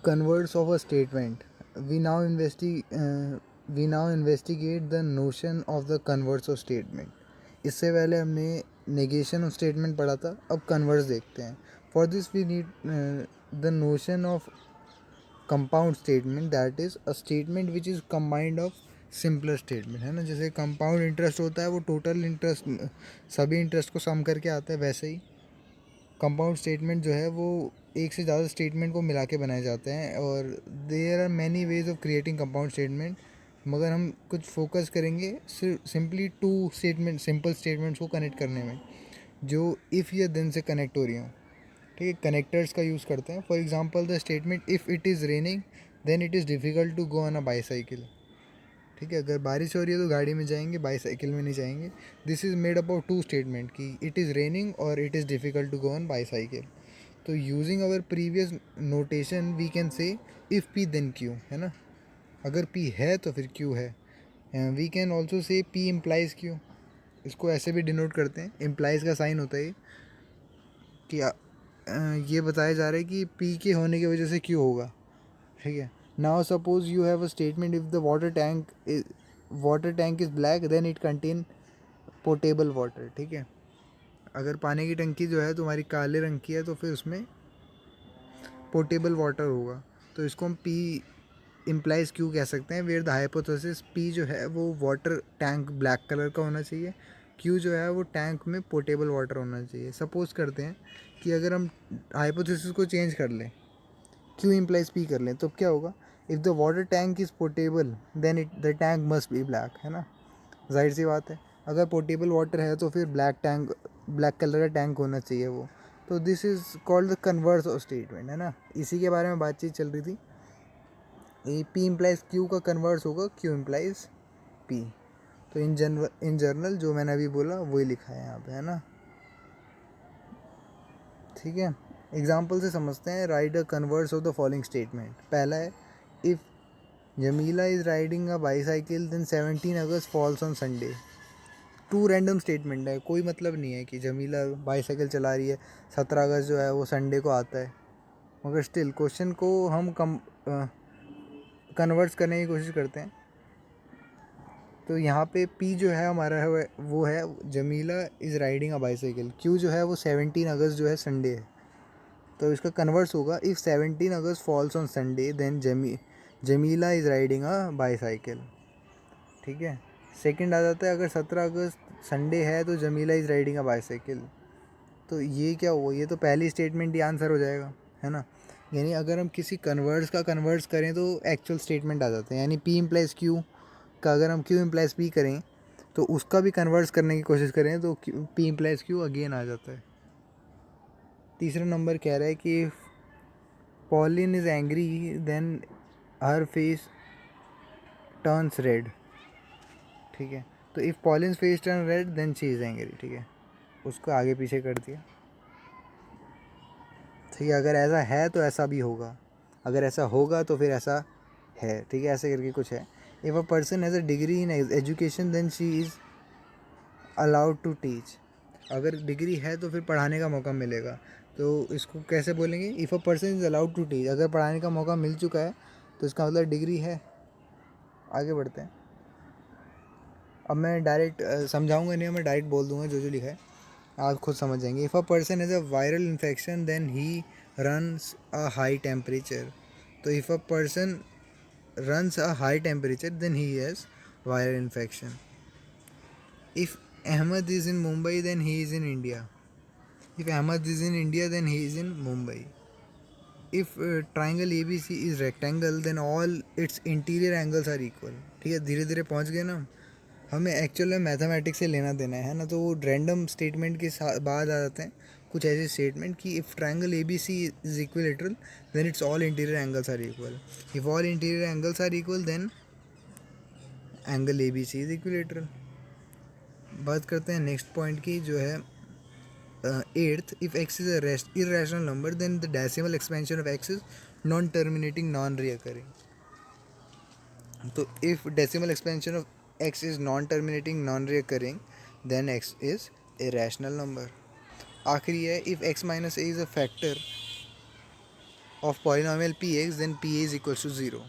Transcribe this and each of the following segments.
converts of a statement. We now investigate the notion of the converts of statement. इससे पहले हमने negation of statement पढ़ा था, अब converts देखते हैं. For this we need the notion of compound statement, that is a statement which is combined of simpler statement, है ना. जैसे कंपाउंड इंटरेस्ट होता है वो टोटल इंटरेस्ट सभी इंटरेस्ट को सम करके आता है, वैसे ही कंपाउंड स्टेटमेंट जो है वो एक से ज़्यादा स्टेटमेंट को मिला के बनाए जाते हैं. और there are many ways of creating compound statement, मगर हम कुछ फोकस करेंगे simply two statement simple statements को कनेक्ट करने में जो इफ़ या देन से कनेक्ट हो रही हों. ठीक है, कनेक्टर्स का यूज़ करते हैं. For example the statement if it is raining then it is difficult to go on a bicycle. ठीक है, अगर बारिश हो रही है तो गाड़ी में जाएंगे, बाईसाइकिल में नहीं जाएंगे. This is made up of two statement कि इट इज़ रेनिंग और it is difficult to go on bicycle. तो using our previous notation we can say if P then Q, है ना. अगर पी है तो फिर क्यू है. We can also say P implies Q. इसको ऐसे भी डिनोट करते हैं, इम्प्लाइज का साइन होता है कि ये बताया जा रहा है कि पी के होने की वजह से क्यू होगा. ठीक है. Now suppose you have a statement if the water tank is black then it contain portable water. ठीक है, अगर पानी की टंकी जो है तुम्हारी काले रंग की है तो फिर उसमें पोर्टेबल वाटर होगा. तो इसको हम पी इम्प्लाइज क्यू कह सकते हैं, वेयर द हाइपोथेसिस पी जो है वो वाटर टैंक ब्लैक कलर का होना चाहिए, क्यू जो है वो टैंक में पोर्टेबल वाटर होना चाहिए. सपोज करते हैं कि अगर हम हाइपोथेसिस को चेंज कर लें, क्यू इम्प्लाइज पी कर लें, तो क्या होगा. If the water tank is portable then the tank must be black, है ना. जाहिर सी बात है, अगर पोर्टेबल वाटर है तो फिर ब्लैक कलर का टैंक होना चाहिए वो. तो this is called the converse of statement, है ना. इसी के बारे में बातचीत चल रही थी. ए पी इम्प्लाइज क्यू का कन्वर्स होगा क्यू इम्प्लाइज पी. तो इन जनरल जो मैंने अभी बोला वही लिखा है यहाँ पे, है ना. ठीक है, एग्जाम्पल से समझते हैं. Write a converse of the following statement. पहला है if Jamila is riding a bicycle then 17 August falls on Sunday. Two random statement है, कोई मतलब नहीं है कि जमीला बाईसाइकिल चला रही है, 17 अगस्त जो है वो संडे को आता है. मगर स्टिल क्वेश्चन को हम कन्वर्ट्स करने की कोशिश करते हैं. तो यहाँ पे पी जो है हमारा है वो है Jamila is riding a bicycle. Q जो है वो 17 अगस्त जो है संडे है. तो इसका कन्वर्स होगा if 17 August falls on Sunday then Jamila is riding a bicycle. ठीक है. सेकंड आ जाता है अगर 17 अगस्त संडे है तो Jamila is riding a bicycle. तो ये क्या हुआ, ये तो पहली स्टेटमेंट ही आंसर हो जाएगा, है ना. यानी अगर हम किसी कन्वर्स का कन्वर्स करें तो एक्चुअल स्टेटमेंट आ जाते हैं. यानी पी इम्प्लाइज क्यू का अगर हम क्यू इम्प्लाइज पी करें तो उसका भी कन्वर्स करने की कोशिश करें तो पी इम्प्लाइज क्यू अगेन आ जाता है. तीसरा नंबर कह रहा है कि Pauline is angry then her face turns red. ठीक है, तो if Pauline's face turn red then she is angry. ठीक है, उसको आगे पीछे कर दिया. ठीक है, अगर ऐसा है तो ऐसा भी होगा, अगर ऐसा होगा तो फिर ऐसा है. ठीक है, ऐसे करके कुछ है. If a person has a degree in education then she is allowed to teach. अगर डिग्री है तो फिर पढ़ाने का मौका मिलेगा. तो इसको कैसे बोलेंगे, if a person is allowed to teach. अगर पढ़ाने का मौका मिल चुका है तो इसका मतलब डिग्री है. आगे बढ़ते हैं. अब मैं डायरेक्ट समझाऊंगा नहीं, मैं डायरेक्ट बोल दूंगा जो जो लिखा है, आप खुद समझ जाएंगे. If a person has a viral infection then he runs a high temperature. तो if a person runs a high temperature then he has viral infection. If Ahmed is in Mumbai then he is in India. If Ahmed is in India then he is in Mumbai. If triangle A B C is rectangle then all its interior angles are equal. ठीक है, धीरे धीरे पहुँच गए ना. हमें actual में mathematics से लेना देना है ना. तो वो रैंडम स्टेटमेंट के बाद आ जाते हैं कुछ ऐसे स्टेटमेंट कि if triangle A B C is equilateral then its all interior angles are equal. If all interior angles are equal then angle A B C is equilateral. बात करते हैं नेक्स्ट पॉइंट की जो है eighth. If x is a irrational number then the decimal expansion of x is non terminating non recurring. तो if decimal expansion of x is non-terminating non-recurring then x is a rational number. आखिरी है if x minus a is a factor of polynomial px, then pa is equals to 0.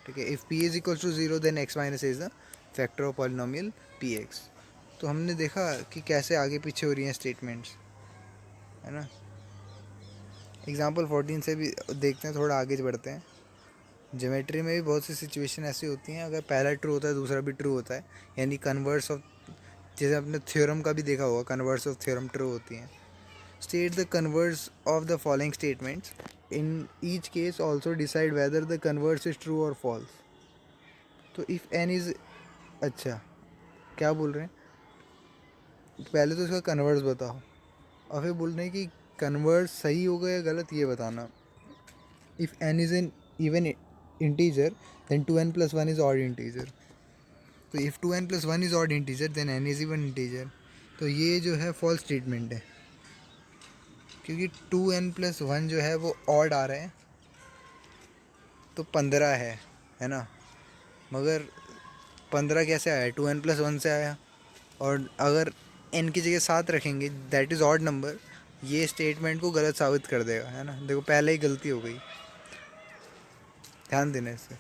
ठीक है, if pa is equals to 0 then x minus a is the factor of polynomial px. तो हमने देखा कि कैसे आगे पीछे हो रही हैं स्टेटमेंट्स, है ना. एग्जाम्पल 14 से भी देखते हैं, थोड़ा आगे बढ़ते हैं. ज्योमेट्री में भी बहुत सी सिचुएशन ऐसी होती हैं, अगर पहला ट्रू होता है दूसरा भी ट्रू होता है, यानी कन्वर्स ऑफ, जैसे आपने थ्योरम का भी देखा होगा, कन्वर्स ऑफ थ्योरम ट्रू होती हैं. State the converse of the following statements. In each case also decide whether the converse is true or false. तो if n is, अच्छा क्या बोल रहे हैं, पहले तो इसका कन्वर्स बताओ और फिर बोल रहे हैं कि कन्वर्स सही होगा या गलत ये बताना. If n is an even integer then 2n plus 1 is odd integer. तो if 2n plus 1 is odd integer then n is even integer. तो ये जो है फॉल्स स्टेटमेंट है, क्योंकि 2n+1 जो है वो ऑड आ रहा है, तो 15 है ना. मगर 15 कैसे आया, 2n+1 से आया. और अगर n की जगह 7 रखेंगे दैट इज़ ऑड नंबर, ये स्टेटमेंट को गलत साबित कर देगा, है ना. देखो पहले ही गलती हो गई, ध्यान देना इससे.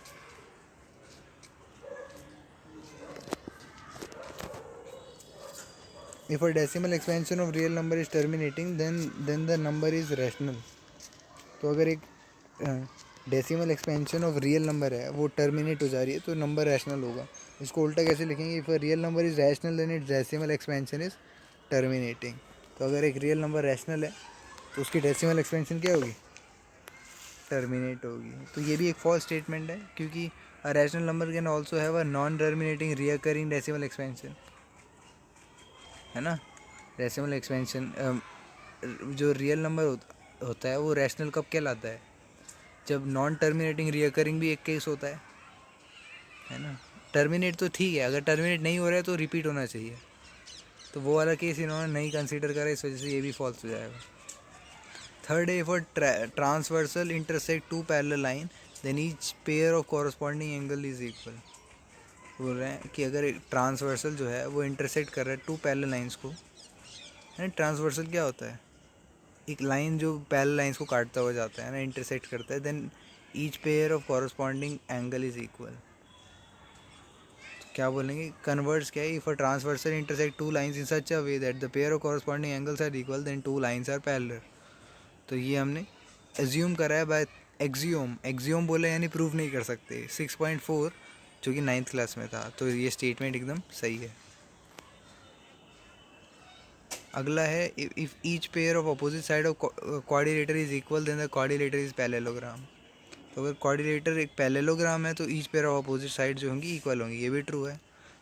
If a decimal expansion of real number is terminating then the number is rational. तो अगर एक decimal expansion of real number है वो टर्मिनेट हो जा रही है तो नंबर रैशनल होगा. इसको उल्टा कैसे लिखेंगे, if a real number is rational then its decimal expansion is terminating. तो अगर एक रियल नंबर रैशनल है तो उसकी डेसिमल एक्सपेंशन क्या होगी, टर्मिनेट होगी. तो ये भी एक फॉल्स स्टेटमेंट है, क्योंकि a rational number can also have a non terminating recurring decimal expansion, है ना. डेसिमल एक्सपेंशन जो रियल नंबर होता है वो रैशनल कब कहलाता है, जब नॉन टर्मिनेटिंग रिकरिंग भी एक केस होता है ना. टर्मिनेट तो ठीक है, अगर टर्मिनेट नहीं हो रहा है तो रिपीट होना चाहिए, तो वो वाला केस इन्होंने नहीं कंसीडर करा, इस वजह से ये भी फॉल्स हो जाएगा. थर्ड है, for transversal intersect two parallel line then each pair of corresponding angle is equal. बोल रहे हैं कि अगर ट्रांसवर्सल जो है वो इंटरसेक्ट कर रहा है टू पैरेलल लाइंस को, है. ट्रांसवर्सल क्या होता है, एक लाइन जो पैरेलल लाइंस को काटता हुआ जाता है ना, इंटरसेक्ट करता है. Then each pair of corresponding angle is equal. क्या बोलेंगे, कन्वर्स क्या है, if a transversal intersect two lines in such a way that the pair of corresponding angles are equal then two lines are parallel. तो ये हमने assume करा है bye axiom. Axiom बोले यानी प्रूव नहीं कर सकते. 6.4 जो कि 9th क्लास में था, तो ये स्टेटमेंट एकदम सही है. अगला है, if each pair of opposite side of quadrilateral is equal then the quadrilateral is parallelogram. तो अगर क्वाड्रिलेटर एक पैरेललोग्राम है तो each pair of opposite side जो होंगी इक्वल होंगी, ये भी ट्रू है.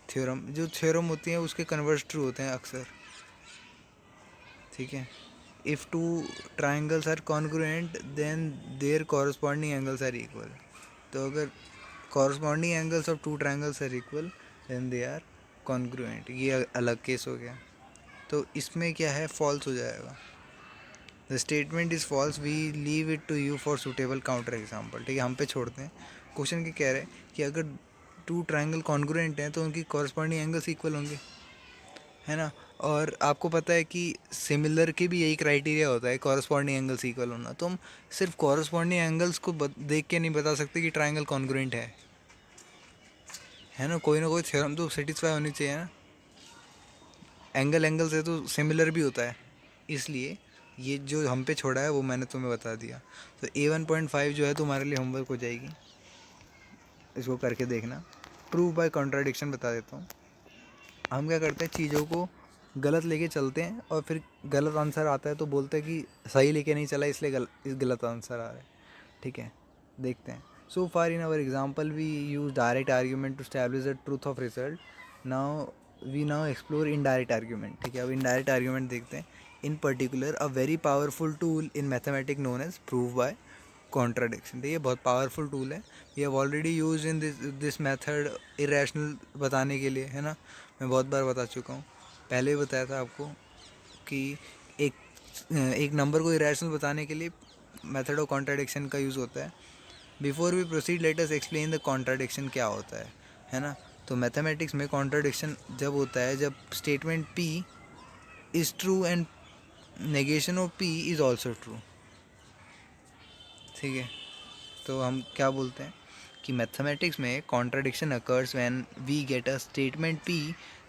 थ्योरम, जो थ्योरम होती हैं उसके कन्वर्स ट्रू होते हैं अक्सर, ठीक है. If two triangles are congruent then their corresponding angles are equal. तो अगर corresponding angles of two triangles are equal then they are congruent, ये अलग केस हो गया. तो इसमें क्या है, फॉल्स हो जाएगा. The statement is false, we leave it to you for suitable counter example. ठीक है, हम पे छोड़ते हैं. क्वेश्चन क्या कह रहे हैं कि अगर टू ट्राइंगल कॉन्ग्रुएंट हैं तो उनकी कॉरस्पॉन्डिंग एंगल्स इक्वल होंगे, है ना. और आपको पता है कि सिमिलर के भी यही क्राइटेरिया होता है, कॉरस्पॉन्डिंग एंगल्स इक्वल होना. तो हम सिर्फ कॉरस्पॉन्डिंग एंगल्स को देख के नहीं बता सकते कि ट्राइंगल कॉन्ग्रुएंट है ना. कोई ना कोई थ्योरम तो सेटिस्फाई होनी चाहिए ना. एंगल से तो सिमिलर भी होता है, इसलिए ये जो हम पे छोड़ा है वो मैंने तुम्हें बता दिया. तो A1.5 जो है तुम्हारे लिए होमवर्क हो जाएगी, इसको करके देखना. प्रूव बाय कॉन्ट्राडिक्शन बता देता हूँ. हम क्या करते हैं, चीज़ों को गलत लेके चलते हैं और फिर गलत आंसर आता है तो बोलते हैं कि सही लेके नहीं चला इसलिए गलत आंसर आ रहा है. ठीक है, देखते हैं. So far in our example we use direct argument to establish the truth of result. Now explore indirect argument. ठीक है, अब इनडायरेक्ट आर्ग्यूमेंट देखते हैं. In particular a very powerful tool in mathematics known as prove by contradiction. ठीक है, बहुत powerful tool है. We have already use in this method irrational बताने के लिए, है ना. मैं बहुत बार बता चुका हूँ, पहले भी बताया था आपको कि एक नंबर को इरेशनल बताने के लिए मेथड ऑफ कॉन्ट्राडिक्शन का यूज़ होता है. Before we proceed let us explain the contradiction क्या होता है ना. तो मैथमेटिक्स में कॉन्ट्राडिक्शन जब होता है जब statement P is true and negation of P is also true. ठीक है, तो हम क्या बोलते हैं कि मैथमेटिक्स में contradiction occurs when we get a statement P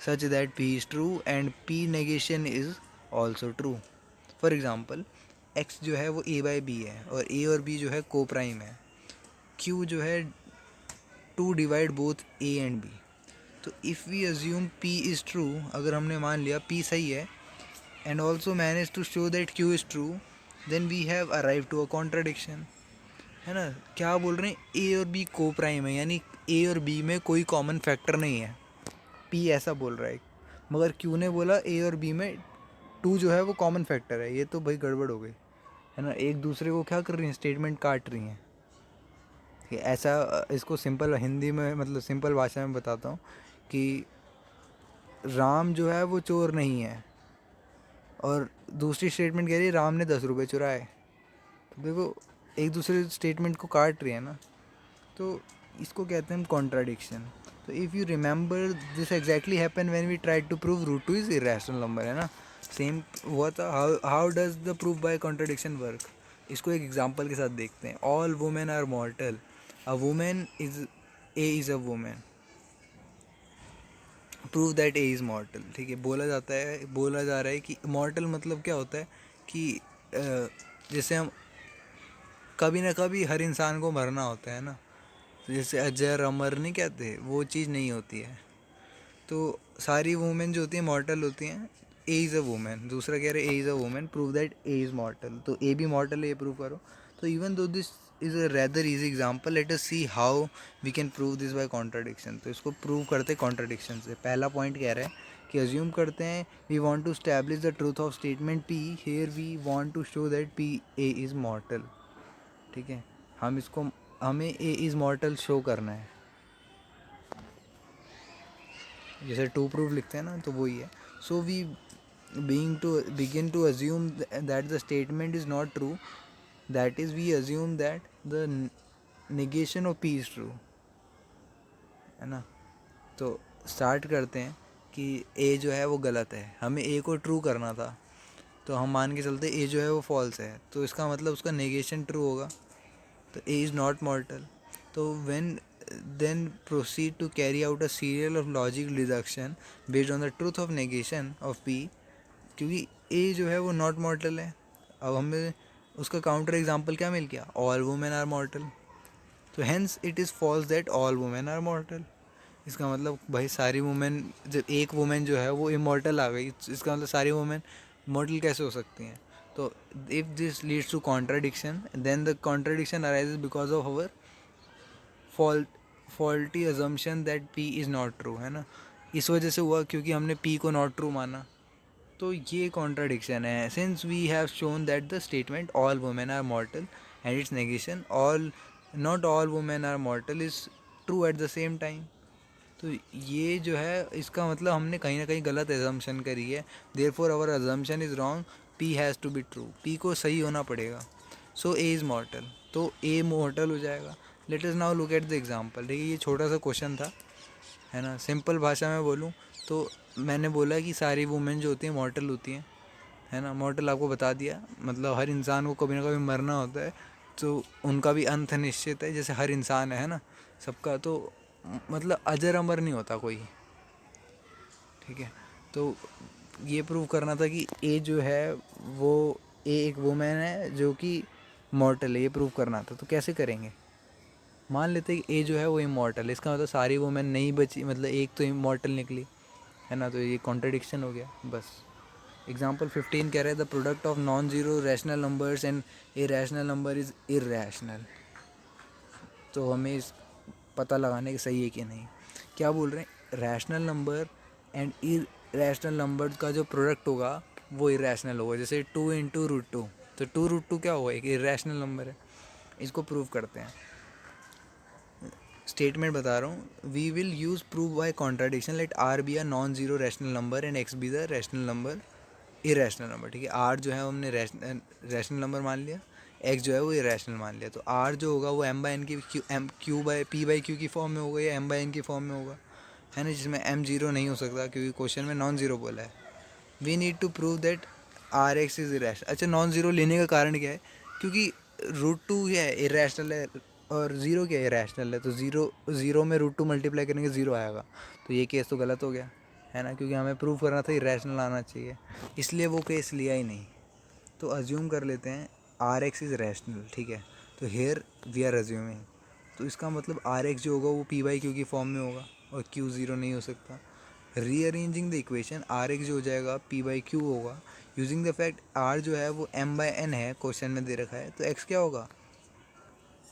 such that P is true and P negation is also true. For example X जो है वो ए बाई बी है और ए और बी जो है को प्राइम है, क्यू जो है to divide both A and B. तो if we assume P is true, अगर हमने मान लिया पी सही है and also manage to show that Q is true, then we have arrive to a contradiction, है ना। क्या बोल रहे हैं, ए और बी को प्राइम है, यानी ए और बी में कोई कॉमन फैक्टर नहीं है, पी ऐसा बोल रहा है। मगर क्यू ने बोला ए और बी में टू जो है वो कॉमन फैक्टर है। ये तो भाई गड़बड़ हो गई, है ना। एक दूसरे को क्या कर रही हैं, स्टेटमेंट काट रही हैं। ऐसा इसको सिंपल हिंदी में, मतलब सिंपल भाषा में बताता हूँ कि राम जो है वो चोर नहीं है, और दूसरी स्टेटमेंट कह रही है राम ने 10 रुपये चुराए। तो देखो एक दूसरे स्टेटमेंट को काट रही है ना, तो इसको कहते हैं कॉन्ट्राडिक्शन। तो if you remember this exactly happen when we try to prove root two is irrational number, है ना। सेम हुआ था। How does the proof by contradiction work, इसको एक एग्जांपल के साथ देखते हैं। All women are mortal, a women is A is a women, prove that A is mortal. ठीक है, बोला जा रहा है कि मॉर्टल मतलब क्या होता है कि जैसे हम कभी ना कभी हर इंसान को मरना होता है ना, तो जैसे अजर अमर नहीं कहते, वो चीज़ नहीं होती है। तो सारी वुमेन जो होती हैं मॉर्टल होती हैं। ए इज़ अ वुमेन, दूसरा कह रहे ए is a women, prove that A is मॉर्टल, तो ए भी मॉर्टल है, ये प्रूव करो। तो even though this is a rather easy example, let us see how we can prove this by contradiction. तो इसको प्रूव करते हैं कॉन्ट्राडिक्शन से। पहला पॉइंट कह रहा है कि अज्यूम करते हैं we want to establish the truth of statement P, here we want to show that P A is mortal. ठीक है, हमें ए इज़ मॉर्टल शो करना है। जैसे टू प्रूफ लिखते हैं ना, तो वही है। So we begin to assume that the statement is not true, that is we assume that the negation of p is true, है ना। तो स्टार्ट करते हैं कि ए जो है वो गलत है, हमें ए को ट्रू करना था, तो हम मान के चलते ए जो है वो फॉल्स है, तो इसका मतलब उसका नेगेशन ट्रू होगा, तो ए इज़ नॉट मॉर्टल। तो when then proceed to carry out a serial of logical deduction based on the truth of negation of p, क्योंकि ए जो है वो नॉट मॉर्टल है। अब हमें उसका काउंटर एग्जांपल क्या मिल गया, ऑल वुमेन आर मॉर्टल। तो hence it is false that all women are mortal. इसका मतलब भाई सारी वुमेन, जब एक वुमेन जो है वो इमॉर्टल आ गई, इसका मतलब सारी वुमेन मॉर्टल कैसे हो सकती हैं। तो if this leads to contradiction, then the contradiction arises because of our faulty assumption that P is not true, है ना। इस वजह से हुआ क्योंकि हमने पी को नॉट ट्रू माना। तो ये कॉन्ट्राडिक्शन है। Since we have shown that the statement all women are mortal and its negation all not all women are mortal is true at the same time. तो ये जो है इसका मतलब हमने कहीं ना कहीं गलत एजम्पशन करी है। Therefore our assumption is wrong, P has to be true, P को सही होना पड़ेगा। सो ए इज़ मॉर्टल, तो ए मॉर्टल हो जाएगा। Let us now look at the example. देखिए ये छोटा सा क्वेश्चन था, है ना। सिंपल भाषा में बोलूँ तो मैंने बोला कि सारी वुमेन जो होती हैं मॉर्टल होती हैं, है ना। मॉर्टल आपको बता दिया, मतलब हर इंसान को कभी ना कभी मरना होता है, तो उनका भी अंत निश्चित है, जैसे हर इंसान है ना सबका। तो मतलब अजर अमर नहीं होता कोई, ठीक है। तो ये प्रूव करना था कि ए जो है वो ए एक वुमेन है जो कि मॉर्टल है, ये प्रूव करना था। तो कैसे करेंगे, मान लेते हैं कि ए जो है वो इमॉर्टल है, इसका मतलब सारी वुमेन नहीं बची, मतलब एक तो इमॉर्टल निकली, है ना। तो ये कॉन्ट्रडिक्शन हो गया बस। एग्जाम्पल 15 कह रहे हैं the product of non zero rational numbers and a rational number is irrational. तो हमें इस पता लगाने की सही है कि नहीं। क्या बोल रहे हैं, रैशनल नंबर एंड इर्रैशनल नंबर का जो प्रोडक्ट होगा वो इर्रैशनल होगा। जैसे 2 इंटू रूट टू, तो 2 रूट टू क्या होगा, एक इर्रैशनल नंबर है। इसको प्रूव करते हैं। स्टेटमेंट बता रहा हूँ, we will use prove by contradiction, let R be a non zero rational number and X be the rational number, irrational number. ठीक है, आर जो है हमने रैशनल नंबर मान लिया, एक्स जो है वो इरेशनल मान लिया। तो आर जो होगा वो एम बाई एन की Q by P by Q की फॉर्म में होगा या एम बाई एन की फॉर्म में होगा, है ना। जिसमें एम जीरो नहीं हो सकता क्योंकि क्वेश्चन में नॉन जीरो बोला है। We need to prove that R X is irrational. अच्छा, नॉन जीरो लेने का कारण क्या है, क्योंकि रूट टू क्या है, इरेशनल है, और ज़ीरो क्या है, इरेशनल है। तो ज़ीरो में रूट टू मल्टीप्लाई करेंगे ज़ीरो आएगा, तो ये केस तो गलत हो गया है ना, क्योंकि हमें प्रूव करना था इरेशनल आना चाहिए, इसलिए वो केस लिया ही नहीं। तो अज्यूम कर लेते हैं आर एक्स इज़ रैशनल, ठीक है। तो हेयर वी आर अज्यूमिंग, तो इसका मतलब आर एक्स जो होगा वो पी बाई क्यू की फॉर्म में होगा, और क्यू ज़ीरो नहीं हो सकता। Rearranging the equation, R X जो हो जाएगा पी बाई क्यू होगा, यूजिंग द फैक्ट आर जो है वो एम बाई एन है, क्वेश्चन में दे रखा है, तो एक्स क्या होगा,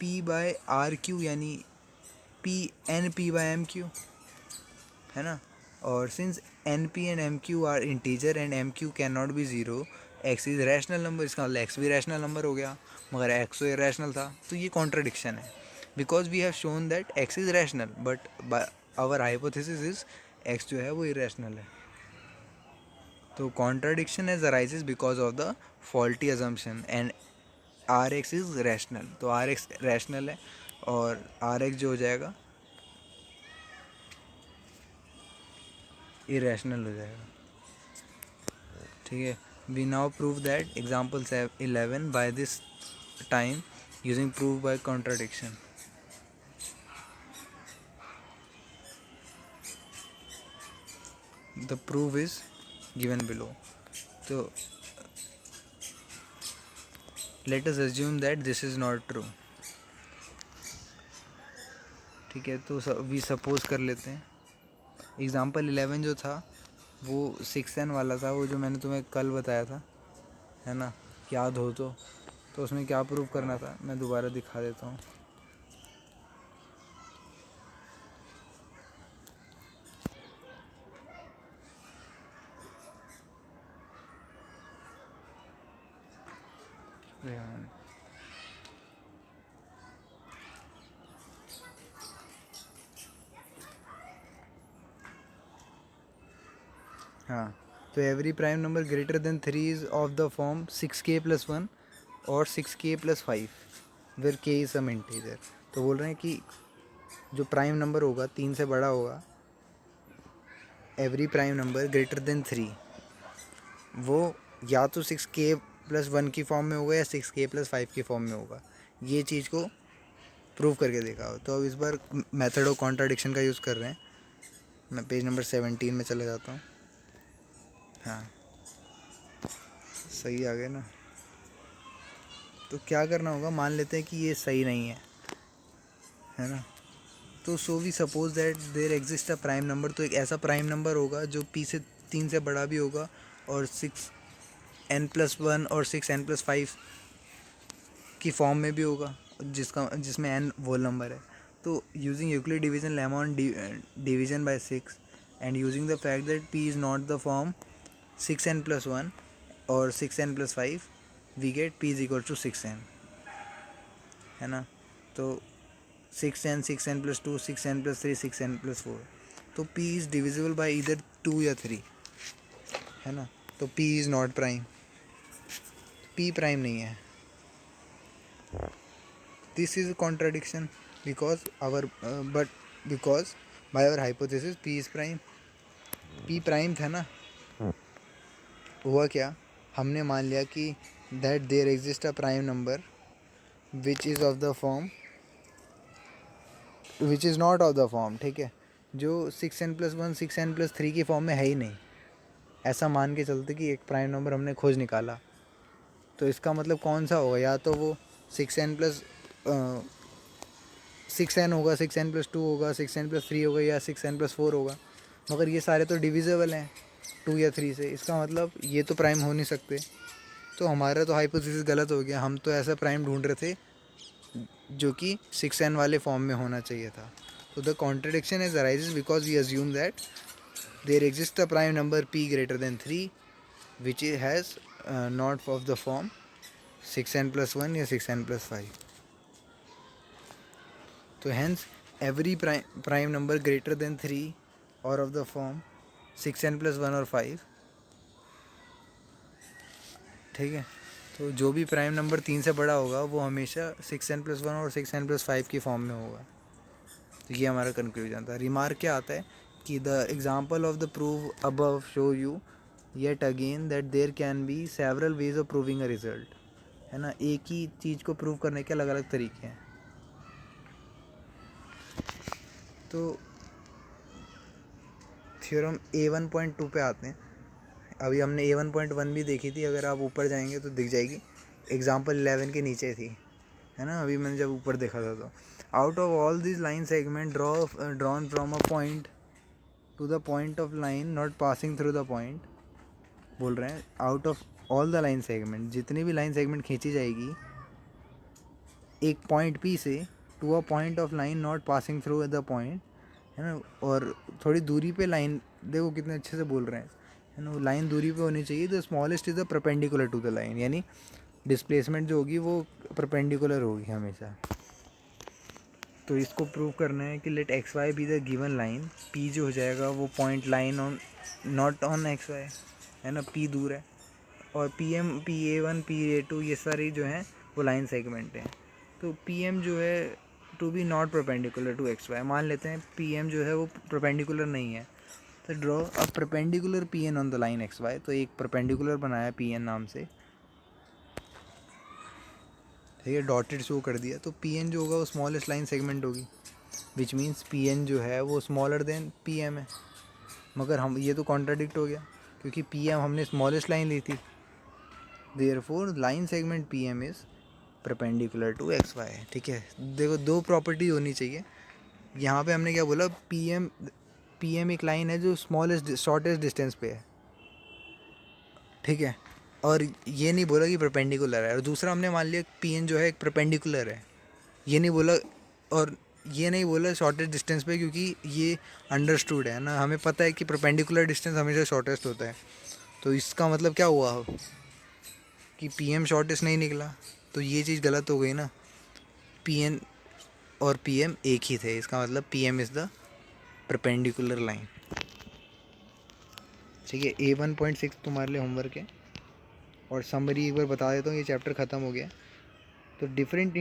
पी बाई आर क्यू, यानी P N P by M Q, है ना। और since N P and M Q are integer and M Q can not be zero, X is rational number, इसका मतलब एक्स भी rational number हो गया, मगर एक्स तो इरेशनल था, तो ये कॉन्ट्रडिक्शन है। Because we have shown that X is rational, but our hypothesis is X जो है वो इरेशनल है। तो contradiction as arises because of the faulty assumption, and R X is rational, तो आर एक्स रैशनल है, और are X जो हो जाएगा इरेशनल हो जाएगा, ठीक है। We now prove that example 11 by this time using prove by contradiction. The prove is given below. तो let us assume that this is not true, ठीक है। तो वी सपोज कर लेते हैं एग्जाम्पल 11 जो था वो 6n वाला था, वो जो मैंने तुम्हें कल बताया था, है ना, याद हो तो उसमें क्या प्रूव करना था, मैं दोबारा दिखा देता हूँ। हाँ, तो every prime number greater than 3 is of the form 6k+1 और 6k+5 where k is some integer. तो बोल रहे हैं कि जो प्राइम नंबर होगा 3 से बड़ा होगा, every prime number greater than 3, वो या तो 6k+1 की फॉर्म में होगा या 6k+5 की फॉर्म में होगा। ये चीज़ को प्रूव करके देखा हो। तो अब इस बार मेथड ऑफ कॉन्ट्राडिक्शन का यूज़ कर रहे हैं। मैं पेज नंबर 17 में चला जाता हूँ। हाँ, सही आ गया ना। तो क्या करना होगा, मान लेते हैं कि ये सही नहीं है ना। तो so we suppose that there exist a prime number, तो एक ऐसा प्राइम नंबर होगा जो पी से 3 से बड़ा भी होगा, और 6n+1 और 6n+5 की फॉर्म में भी होगा, जिसमें n वोल नंबर है। तो using Euclid division lemma on division by 6 and using the fact that p is not the form 6n+1 और 6n+5, we get p is equal to 6n, है ना। तो 6n 6n+2 6n+3 6n+4, तो p is divisible by इधर 2 या 3, है ना। तो p is not prime, p prime नहीं है। This is contradiction because by our hypothesis p is prime. p prime था ना। हुआ क्या, हमने मान लिया कि that there exist a prime number which is of the form which is not of the form, ठीक है, जो 6n+1 6n+3 की फॉर्म में है ही नहीं। ऐसा मान के चलते कि एक प्राइम नंबर हमने खोज निकाला, तो इसका मतलब कौन सा होगा, या तो वो 6n होगा, 6n+2 होगा, 6n+3 होगा, या 6n+4 होगा। मगर ये सारे तो डिविजिबल हैं 2 या 3 से, इसका मतलब ये तो प्राइम हो नहीं सकते। तो हमारा तो हाइपोथेसिस गलत हो गया। हम तो ऐसा प्राइम ढूंढ रहे थे जो कि 6n वाले फॉर्म में होना चाहिए था। तो the contradiction is arises because we assume that there exist a prime number p greater than 3 which has not of the form 6n+1 या 6n+5। तो hence every prime number greater than 3 or of the form 6n+1 और 5, ठीक है। तो जो भी prime number 3 से बड़ा होगा वो हमेशा 6n+1 और 6n+5 की फॉर्म में होगा। तो ये हमारा कंक्लूजन था। रिमार्क क्या आता है कि the example of the prove above show you yet again that there can be several ways of proving a result. है ना, एक ही चीज़ को प्रूव करने के अलग अलग तरीके हैं। तो थ्योरम A1.2 पे आते हैं। अभी हमने A1.1 भी देखी थी, अगर आप ऊपर जाएंगे तो दिख जाएगी, एग्जाम्पल 11 के नीचे थी, है ना, अभी मैंने जब ऊपर देखा था। तो out of all this line segment drawn from a point to the point of line not passing through the point, बोल रहे हैं out of all the line segment, जितनी भी लाइन सेगमेंट खींची जाएगी एक पॉइंट P से to a point of line not passing through the point, है ना, और थोड़ी दूरी पे लाइन, देखो कितने अच्छे से बोल रहे हैं, है ना, लाइन दूरी पे होनी चाहिए। The smallest is the perpendicular to the line, यानी डिस्प्लेसमेंट जो होगी वो परपेंडिकुलर होगी हमेशा। तो इसको प्रूव करना है कि let X Y be the given line, P जो हो जाएगा वो point line on not on X Y, है ना, पी दूर है, और PM PA1 PA2 ये सारी जो हैं वो लाइन सेगमेंट हैं। तो PM जो है to be not perpendicular to X Y, मान लेते हैं PM जो है वो परपेंडिकुलर नहीं है, तो draw a perpendicular PN on the line X Y. तो एक परपेंडिकुलर बनाया PN नाम से, ठीक है, डॉटेड शो कर दिया। तो PN जो होगा वो स्मॉलेस्ट लाइन सेगमेंट होगी, विच मीन्स PN जो है वो स्मॉलर देन PM है। मगर हम ये तो कॉन्ट्राडिक्ट हो गया, क्योंकि PM हमने स्मॉलेस्ट लाइन ली थी, therefore line segment PM is perpendicular to X Y. ठीक है, देखो दो प्रॉपर्टी होनी चाहिए। यहाँ पे हमने क्या बोला, PM एक लाइन है जो स्मॉलेस्ट शॉर्टेस्ट डिस्टेंस पे है, ठीक है, और ये नहीं बोला कि परपेंडिकुलर है। और दूसरा हमने मान लिया PN जो है एक परपेंडिकुलर है, ये नहीं बोला, और ये नहीं बोला शॉर्टेस्ट डिस्टेंस पे, क्योंकि ये अंडरस्टूड है ना, हमें पता है कि परपेंडिकुलर डिस्टेंस हमेशा शॉर्टेस्ट होता है। तो इसका मतलब क्या हुआ कि PM शॉर्टेस्ट नहीं निकला, तो ये चीज़ गलत हो गई ना। PN और PM एक ही थे, इसका मतलब PM is the perpendicular line. ठीक है, A1.6 तुम्हारे लिए होमवर्क है, और समरी एक बार बता देता हूँ, ये चैप्टर ख़त्म हो गया। तो different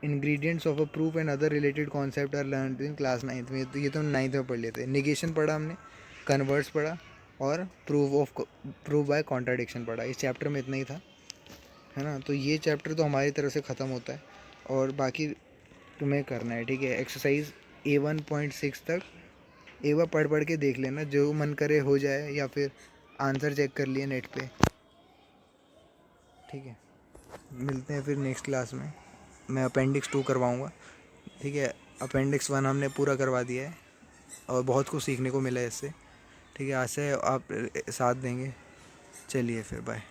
ingredients of a proof and other related concept are learn in class 9th में। तो ये तो 9th में पढ़ लेते हैं। निगेशन पढ़ा हमने, कन्वर्ट्स पढ़ा, और प्रूफ बाय कॉन्ट्राडिक्शन पढ़ा। इस चैप्टर में इतना ही था, है ना। तो ये चैप्टर तो हमारी तरफ से ख़त्म होता है, और बाकी तुम्हें करना है, ठीक है। एक्सरसाइज A1.6 तक एक बार पढ़ के देख लेना, जो मन करे हो जाए, या फिर आंसर चेक कर लिए नेट पे, ठीक है। मिलते हैं फिर नेक्स्ट क्लास में, मैं अपेंडिक्स 2 करवाऊँगा, ठीक है। अपेंडिक्स 1 हमने पूरा करवा दिया है, और बहुत कुछ सीखने को मिला है इससे, ठीक है। आज से आप साथ देंगे। चलिए फिर, बाय।